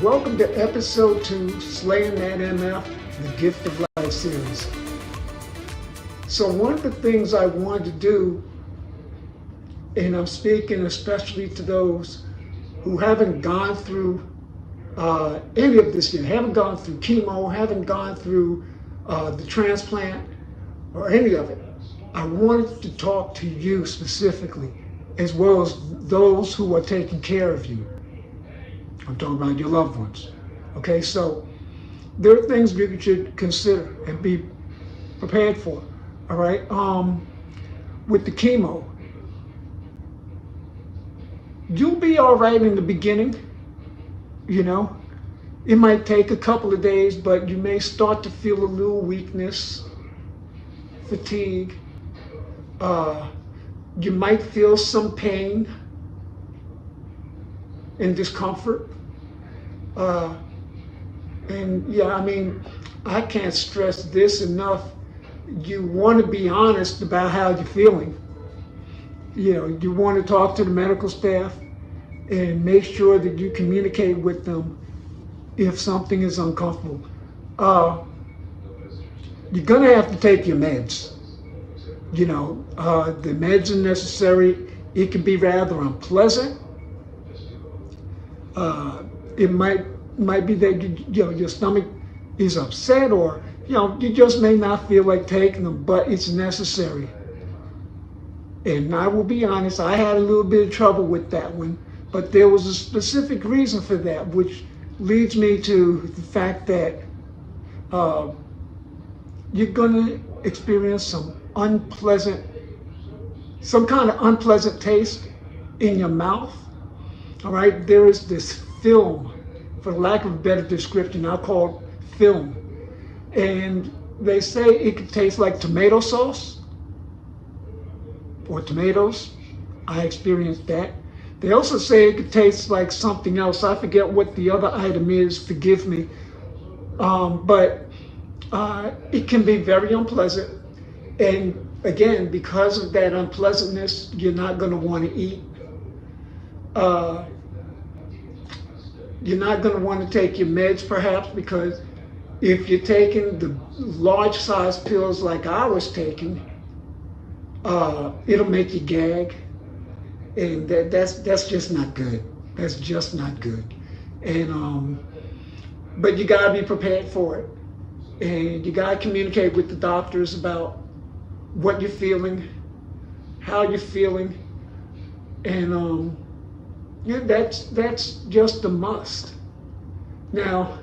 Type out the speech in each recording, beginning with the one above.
Welcome to episode 2, Slayin That MF, the Gift of Life series. So one of the things I wanted to do, and I'm speaking especially to those who haven't gone through any of this yet, haven't gone through chemo, haven't gone through the transplant or any of it. I wanted to talk to you specifically, as well as those who are taking care of you. I'm talking about your loved ones. Okay, so there are things you should consider and be prepared for. All right, with the chemo, you'll be all right in the beginning. You know, it might take a couple of days, but you may start to feel a little weakness, fatigue. You might feel some pain and discomfort. And yeah, I mean, I can't stress this enough. You want to be honest about how you're feeling. You know, you want to talk to the medical staff and make sure that you communicate with them if something is uncomfortable. You're going to have to take your meds. You know, the meds are necessary. It can be rather unpleasant. It might be that your stomach is upset, or you just may not feel like taking them, but it's necessary. And I will be honest, I had a little bit of trouble with that one, but there was a specific reason for that, which leads me to the fact that you're going to experience some kind of unpleasant taste in your mouth. All right, there is this film, for lack of a better description, I'll call it film. And they say it could taste like tomato sauce or tomatoes. I experienced that. They also say it could taste like something else. I forget what the other item is, forgive me. But it can be very unpleasant. And again, because of that unpleasantness, you're not going to want to eat. You're not going to want to take your meds, perhaps, because if you're taking the large size pills like I was taking, it'll make you gag, and that's just not good. That's just not good. And but you got to be prepared for it, and you got to communicate with the doctors about what you're feeling, how you're feeling, and yeah, that's just a must. Now,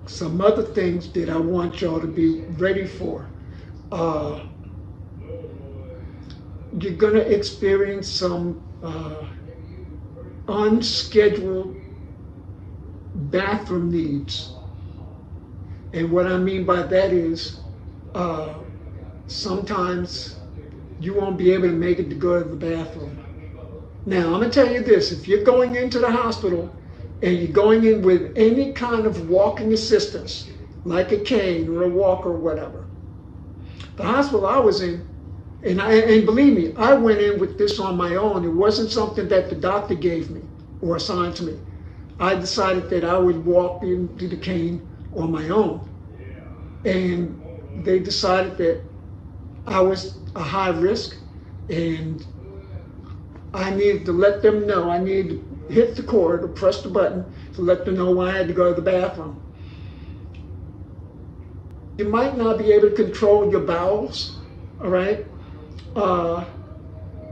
some other things that I want y'all to be ready for. You're gonna experience some unscheduled bathroom needs. And what I mean by that is sometimes you won't be able to make it to go to the bathroom. Now, I'm going to tell you this. If you're going into the hospital and you're going in with any kind of walking assistance, like a cane or a walker or whatever, the hospital I was in, and believe me, I went in with this on my own. It wasn't something that the doctor gave me or assigned to me. I decided that I would walk into the cane on my own. And they decided that I was a high risk, and I needed to let them know. I needed to hit the cord or press the button to let them know when I had to go to the bathroom. You might not be able to control your bowels, all right?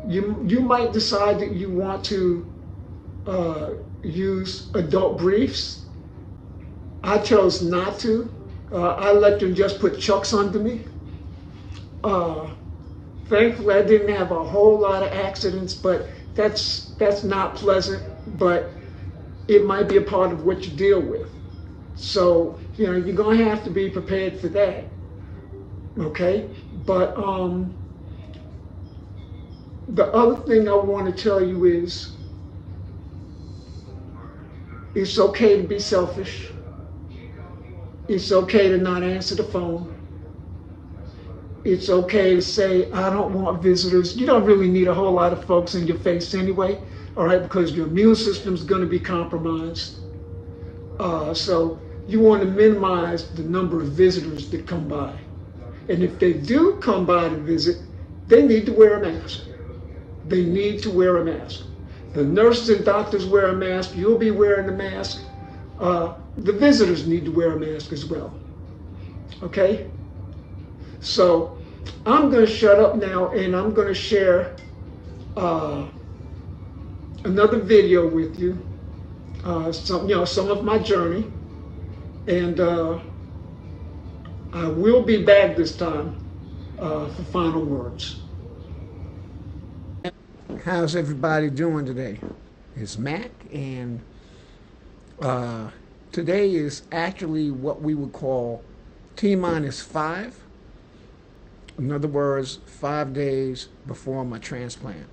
You might decide that you want to use adult briefs. I chose not to. I let them just put chucks under me. Thankfully, I didn't have a whole lot of accidents, but that's not pleasant, but it might be a part of what you deal with. So, you're going to have to be prepared for that, okay? But the other thing I want to tell you is it's okay to be selfish. It's okay to not answer the phone. It's okay to say, I don't want visitors. You don't really need a whole lot of folks in your face anyway, all right, because your immune system's going to be compromised. So you want to minimize the number of visitors that come by. And if they do come by to visit, they need to wear a mask. They need to wear a mask. The nurses and doctors wear a mask. You'll be wearing a mask. The visitors need to wear a mask as well. Okay? So I'm going to shut up now, and I'm going to share another video with you. Some of my journey, and I will be back this time for final words. How's everybody doing today? It's Mac, and today is actually what we would call T-5. In other words, 5 days before my transplant.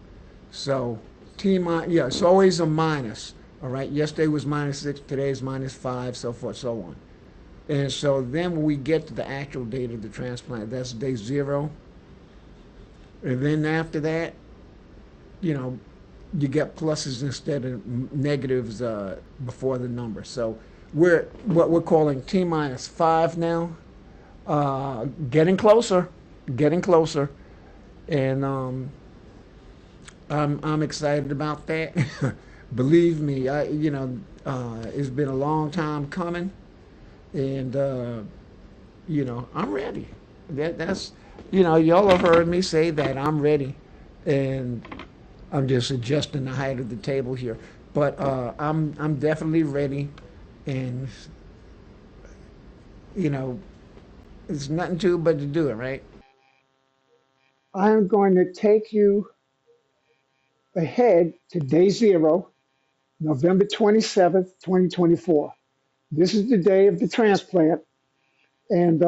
So it's always a minus. All right, yesterday was -6, today is -5, so forth, so on. And so then when we get to the actual date of the transplant, that's day 0. And then after that, you get pluses instead of negatives before the number. So we're what we're calling T-5 now. Getting closer, and I'm excited about that. Believe me, it's been a long time coming, and I'm ready. That's y'all have heard me say that I'm ready, and I'm just adjusting the height of the table here. But I'm definitely ready, and there's nothing to it but to do it, right? I am going to take you ahead to day 0, November 27th, 2024. This is the day of the transplant, and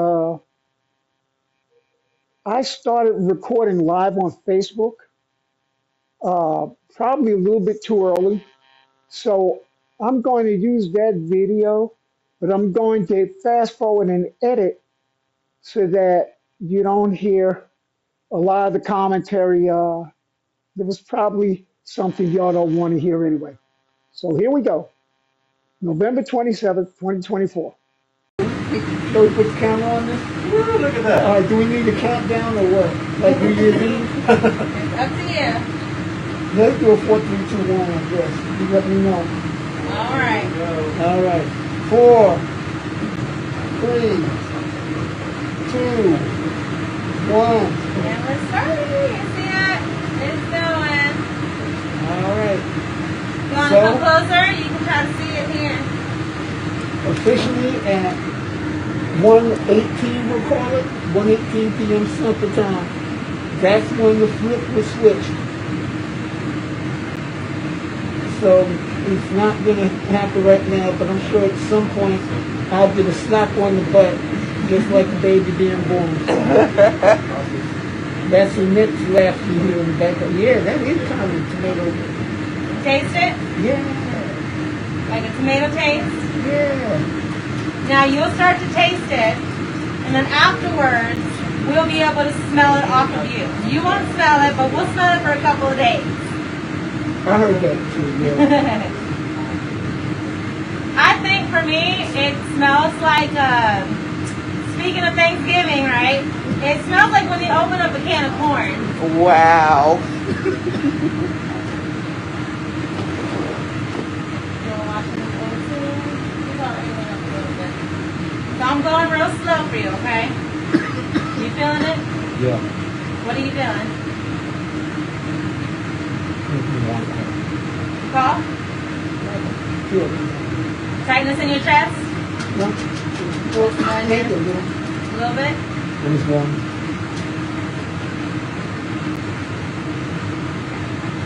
I started recording live on Facebook, probably a little bit too early. So I'm going to use that video, but I'm going to fast forward and edit so that you don't hear a lot of the commentary. There was probably something y'all don't want to hear anyway. So here we go. November 27th, 2024. So we put the camera on this? Woo, look at that. All right, do we need a countdown or what? Like New Year's Eve? It's up to you. Let's do a 4, 3, 2, 1, I guess. You let me know. All right. All right. 4, 3, 2, 1. And we're starting. You see it? It's going. All right. You want to come closer? You can try to see it here. Officially at 1:18, we'll call it, 1:18 p.m. Central Time. That's when the flip was switched. So it's not going to happen right now, but I'm sure at some point I'll get a slap on the butt, just like the baby being born. That's the next laugh you hear in the back. Yeah, that is kind of tomato. Taste it? Yeah. Like a tomato taste? Yeah. Now you'll start to taste it, and then afterwards, we'll be able to smell it off of you. You won't smell it, but we'll smell it for a couple of days. I heard that too, yeah. I think for me, it smells like, speaking of Thanksgiving, right? It smells like when you open up a can of corn. Wow. So I'm going real slow for you, okay? You feeling it? Yeah. What are you feeling? Cough? Tightness in your chest? Right here? A little bit?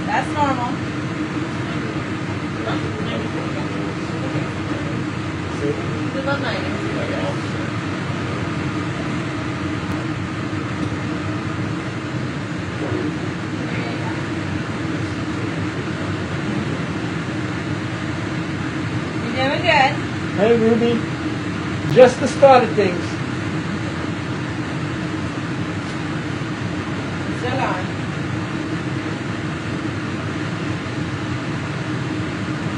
That's normal. You look nice. You're doing good. Hey, Ruby. Just the start of things. Still going.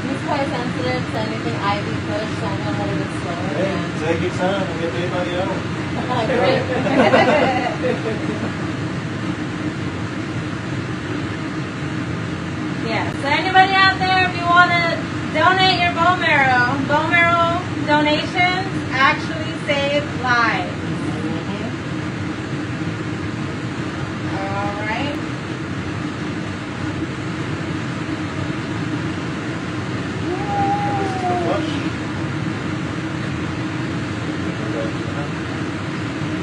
It's quite sensitive. anything IV push, so I'm gonna hold it slower. Hey, take your time and get anybody else. Great. Yeah, so anybody out there, if you want to donate your bone marrow donations actually save lives. All right.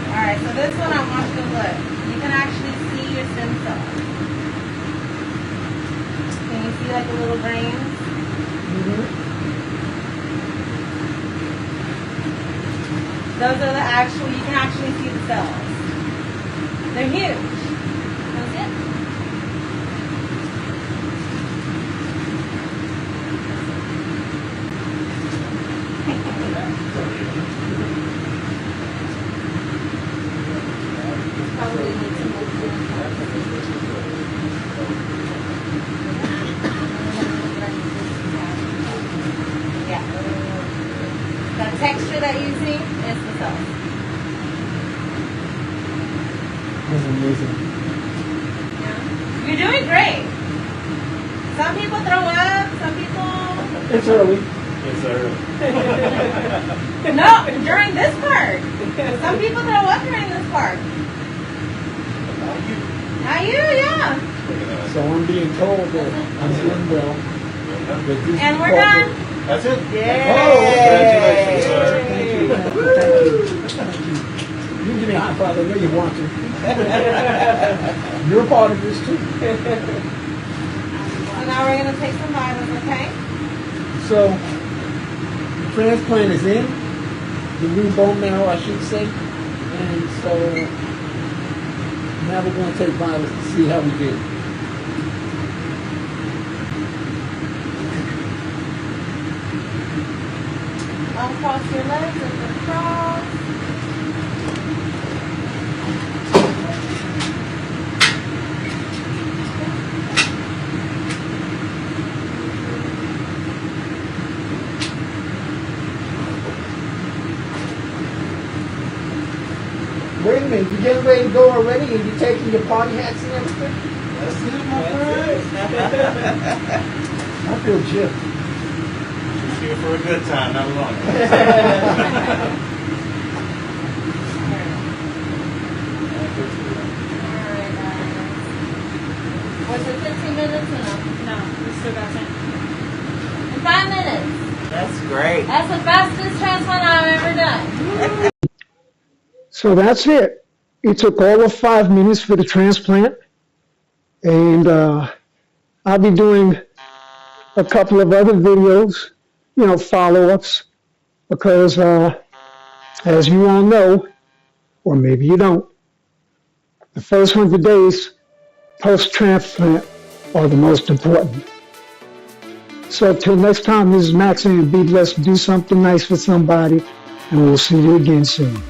All right, so this one I want you to look. You can actually see your stem cells. Can you see like the little brains? Those are the actual, you can actually see the cells. They're huge. That's it. Probably need to move yeah. The texture that you see is the cells. That's amazing. Yeah. You're doing great. Some people throw up, some people... It's early. It's early. No, during this part. Some people throw up during this part. Not you, yeah. So I'm being told that I'm doing well. And we're done. That's it. Yay. Oh, congratulations, sir. Thank you. Thank you. You can give me a high five. I know you want to. You're a part of this too. So now we're going to take some vitamins, okay? So, the transplant is in, the new bone marrow, I should say. And so, now we're going to take vitamins to see how we did. Uncross your legs and then cross. Wait a minute, you getting ready to go already and you're taking your party hats and everything? That's it, my friend. I feel gypped. Just here for a good time, not a long one. Alright, guys. Was it 15 minutes or no? No, we still got 10. In 5 minutes. That's great. That's the fastest transplant I've ever done. So that's it. It took all of 5 minutes for the transplant. And I'll be doing a couple of other videos, follow-ups, because as you all know, or maybe you don't, the first 100 days post-transplant are the most important. So till next time, this is Max, and be blessed. Do something nice for somebody, and we'll see you again soon.